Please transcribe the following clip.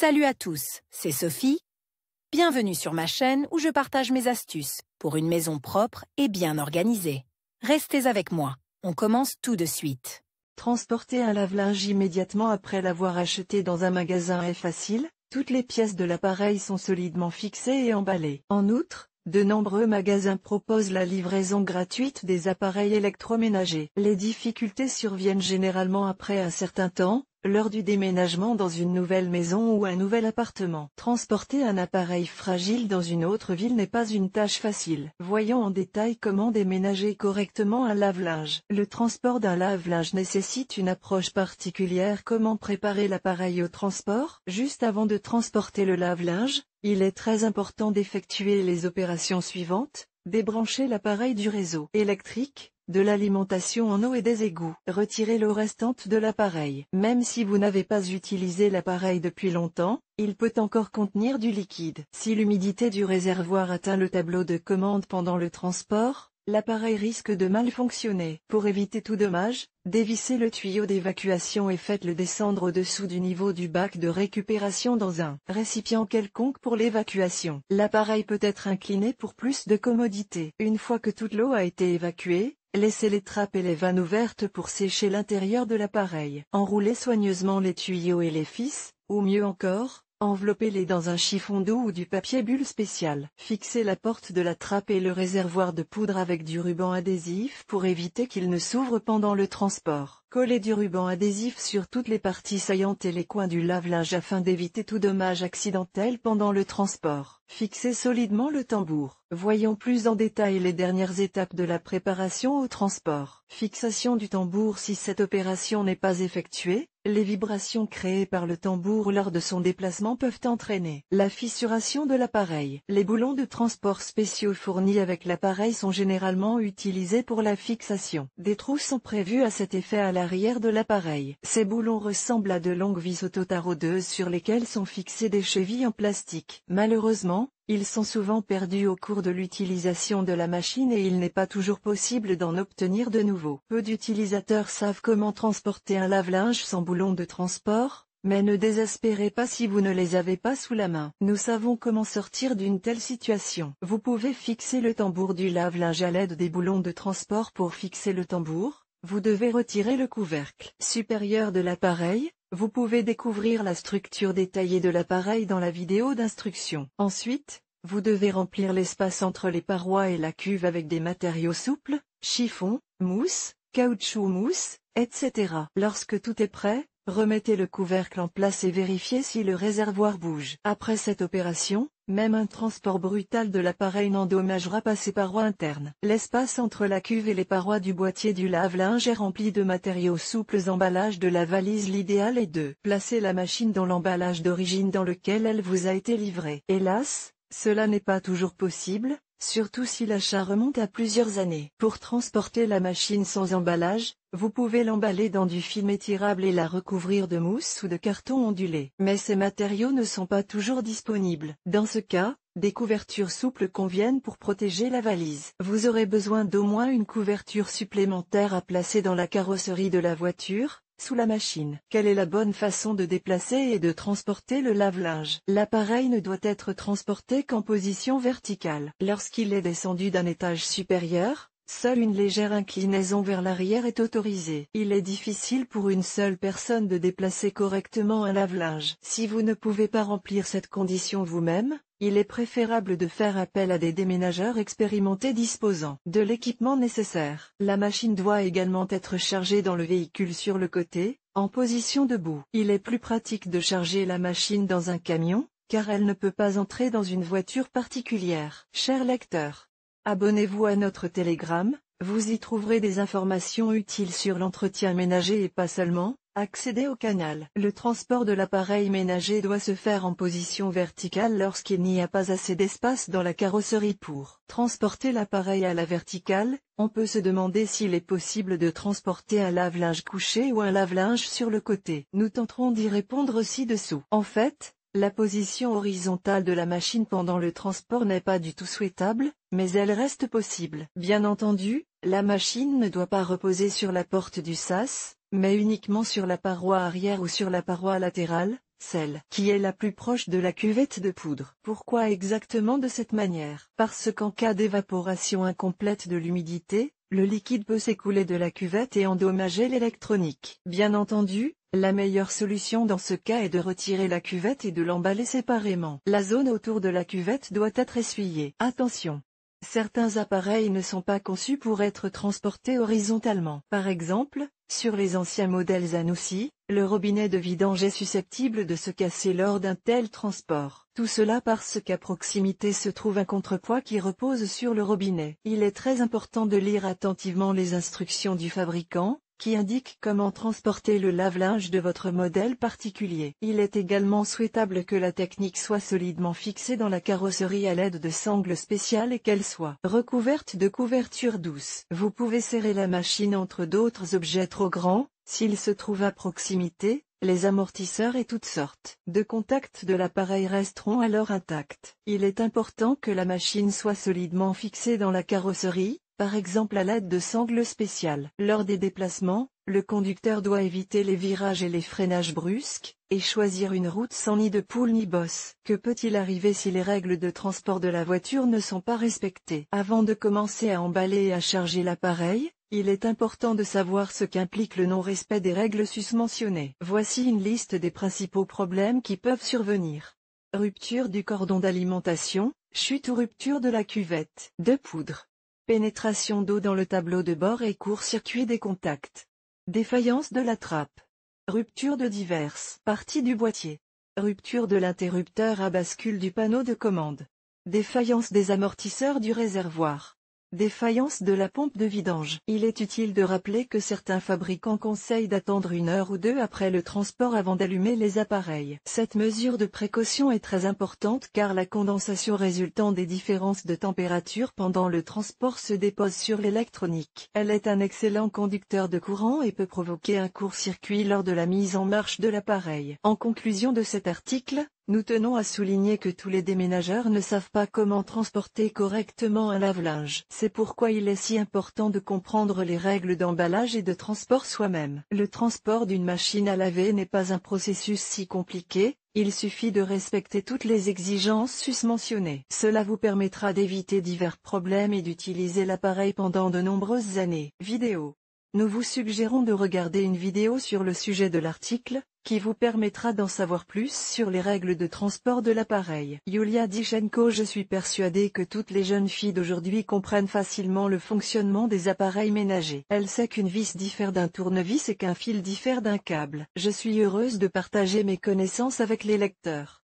Salut à tous, c'est Sophie. Bienvenue sur ma chaîne où je partage mes astuces pour une maison propre et bien organisée. Restez avec moi, on commence tout de suite. Transporter un lave-linge immédiatement après l'avoir acheté dans un magasin est facile, toutes les pièces de l'appareil sont solidement fixées et emballées. En outre, de nombreux magasins proposent la livraison gratuite des appareils électroménagers. Les difficultés surviennent généralement après un certain temps, lors du déménagement dans une nouvelle maison ou un nouvel appartement. Transporter un appareil fragile dans une autre ville n'est pas une tâche facile. Voyons en détail comment déménager correctement un lave-linge. Le transport d'un lave-linge nécessite une approche particulière. Comment préparer l'appareil au transport? Juste avant de transporter le lave-linge, il est très important d'effectuer les opérations suivantes: débrancher l'appareil du réseau électrique, de l'alimentation en eau et des égouts. Retirer l'eau restante de l'appareil. Même si vous n'avez pas utilisé l'appareil depuis longtemps, il peut encore contenir du liquide. Si l'humidité du réservoir atteint le tableau de commande pendant le transport, l'appareil risque de mal fonctionner. Pour éviter tout dommage, dévissez le tuyau d'évacuation et faites-le descendre au-dessous du niveau du bac de récupération dans un récipient quelconque pour l'évacuation. L'appareil peut être incliné pour plus de commodité. Une fois que toute l'eau a été évacuée, laissez les trappes et les vannes ouvertes pour sécher l'intérieur de l'appareil. Enroulez soigneusement les tuyaux et les fils, ou mieux encore, enveloppez-les dans un chiffon d'eau ou du papier bulle spécial. Fixez la porte de la trappe et le réservoir de poudre avec du ruban adhésif pour éviter qu'il ne s'ouvre pendant le transport. Collez du ruban adhésif sur toutes les parties saillantes et les coins du lave-linge afin d'éviter tout dommage accidentel pendant le transport. Fixez solidement le tambour. Voyons plus en détail les dernières étapes de la préparation au transport. Fixation du tambour. Si cette opération n'est pas effectuée, les vibrations créées par le tambour lors de son déplacement peuvent entraîner la fissuration de l'appareil. Les boulons de transport spéciaux fournis avec l'appareil sont généralement utilisés pour la fixation. Des trous sont prévus à cet effet à l'arrière de l'appareil. Ces boulons ressemblent à de longues vis autotaraudeuses sur lesquelles sont fixées des chevilles en plastique. Malheureusement, ils sont souvent perdus au cours de l'utilisation de la machine et il n'est pas toujours possible d'en obtenir de nouveaux. Peu d'utilisateurs savent comment transporter un lave-linge sans boulons de transport, mais ne désespérez pas si vous ne les avez pas sous la main. Nous savons comment sortir d'une telle situation. Vous pouvez fixer le tambour du lave-linge à l'aide des boulons de transport. Pour fixer le tambour, vous devez retirer le couvercle supérieur de l'appareil. Vous pouvez découvrir la structure détaillée de l'appareil dans la vidéo d'instruction. Ensuite, vous devez remplir l'espace entre les parois et la cuve avec des matériaux souples, chiffon, mousse, caoutchouc mousse, etc. Lorsque tout est prêt, remettez le couvercle en place et vérifiez si le réservoir bouge. Après cette opération, même un transport brutal de l'appareil n'endommagera pas ses parois internes. L'espace entre la cuve et les parois du boîtier du lave-linge est rempli de matériaux souples. Emballage de la valise. L'idéal est de placer la machine dans l'emballage d'origine dans lequel elle vous a été livrée. Hélas, cela n'est pas toujours possible, surtout si l'achat remonte à plusieurs années. Pour transporter la machine sans emballage, vous pouvez l'emballer dans du film étirable et la recouvrir de mousse ou de carton ondulé. Mais ces matériaux ne sont pas toujours disponibles. Dans ce cas, des couvertures souples conviennent pour protéger la valise. Vous aurez besoin d'au moins une couverture supplémentaire à placer dans la carrosserie de la voiture, sous la machine. Quelle est la bonne façon de déplacer et de transporter le lave-linge? L'appareil ne doit être transporté qu'en position verticale. Lorsqu'il est descendu d'un étage supérieur, seule une légère inclinaison vers l'arrière est autorisée. Il est difficile pour une seule personne de déplacer correctement un lave-linge. Si vous ne pouvez pas remplir cette condition vous-même, il est préférable de faire appel à des déménageurs expérimentés disposant de l'équipement nécessaire. La machine doit également être chargée dans le véhicule sur le côté, en position debout. Il est plus pratique de charger la machine dans un camion, car elle ne peut pas entrer dans une voiture particulière. Cher lecteur, abonnez-vous à notre Telegram, vous y trouverez des informations utiles sur l'entretien ménager et pas seulement. Accédez au canal. Le transport de l'appareil ménager doit se faire en position verticale lorsqu'il n'y a pas assez d'espace dans la carrosserie pour transporter l'appareil à la verticale. On peut se demander s'il est possible de transporter un lave-linge couché ou un lave-linge sur le côté. Nous tenterons d'y répondre ci-dessous. En fait, la position horizontale de la machine pendant le transport n'est pas du tout souhaitable, mais elle reste possible. Bien entendu, la machine ne doit pas reposer sur la porte du sas, mais uniquement sur la paroi arrière ou sur la paroi latérale, celle qui est la plus proche de la cuvette de poudre. Pourquoi exactement de cette manière? Parce qu'en cas d'évaporation incomplète de l'humidité, le liquide peut s'écouler de la cuvette et endommager l'électronique. Bien entendu, la meilleure solution dans ce cas est de retirer la cuvette et de l'emballer séparément. La zone autour de la cuvette doit être essuyée. Attention! Certains appareils ne sont pas conçus pour être transportés horizontalement. Par exemple, sur les anciens modèles Zanussi, le robinet de vidange est susceptible de se casser lors d'un tel transport. Tout cela parce qu'à proximité se trouve un contrepoids qui repose sur le robinet. Il est très important de lire attentivement les instructions du fabricant, qui indique comment transporter le lave-linge de votre modèle particulier. Il est également souhaitable que la technique soit solidement fixée dans la carrosserie à l'aide de sangles spéciales et qu'elle soit recouverte de couverture douce. Vous pouvez serrer la machine entre d'autres objets trop grands, s'ils se trouvent à proximité, les amortisseurs et toutes sortes de contacts de l'appareil resteront alors intacts. Il est important que la machine soit solidement fixée dans la carrosserie, par exemple à l'aide de sangles spéciales. Lors des déplacements, le conducteur doit éviter les virages et les freinages brusques, et choisir une route sans nid de poule ni bosse. Que peut-il arriver si les règles de transport de la voiture ne sont pas respectées? Avant de commencer à emballer et à charger l'appareil, il est important de savoir ce qu'implique le non-respect des règles susmentionnées. Voici une liste des principaux problèmes qui peuvent survenir. Rupture du cordon d'alimentation, chute ou rupture de la cuvette de poudre. Pénétration d'eau dans le tableau de bord et court-circuit des contacts. Défaillance de la trappe. Rupture de diverses parties du boîtier. Rupture de l'interrupteur à bascule du panneau de commande. Défaillance des amortisseurs du réservoir. Défaillance de la pompe de vidange. Il est utile de rappeler que certains fabricants conseillent d'attendre 1 heure ou 2 après le transport avant d'allumer les appareils. Cette mesure de précaution est très importante car la condensation résultant des différences de température pendant le transport se dépose sur l'électronique. Elle est un excellent conducteur de courant et peut provoquer un court-circuit lors de la mise en marche de l'appareil. En conclusion de cet article, nous tenons à souligner que tous les déménageurs ne savent pas comment transporter correctement un lave-linge. C'est pourquoi il est si important de comprendre les règles d'emballage et de transport soi-même. Le transport d'une machine à laver n'est pas un processus si compliqué, il suffit de respecter toutes les exigences susmentionnées. Cela vous permettra d'éviter divers problèmes et d'utiliser l'appareil pendant de nombreuses années. Vidéo. Nous vous suggérons de regarder une vidéo sur le sujet de l'article, qui vous permettra d'en savoir plus sur les règles de transport de l'appareil. Yulia Dichenko. Je suis persuadée que toutes les jeunes filles d'aujourd'hui comprennent facilement le fonctionnement des appareils ménagers. Elle sait qu'une vis diffère d'un tournevis et qu'un fil diffère d'un câble. Je suis heureuse de partager mes connaissances avec les lecteurs.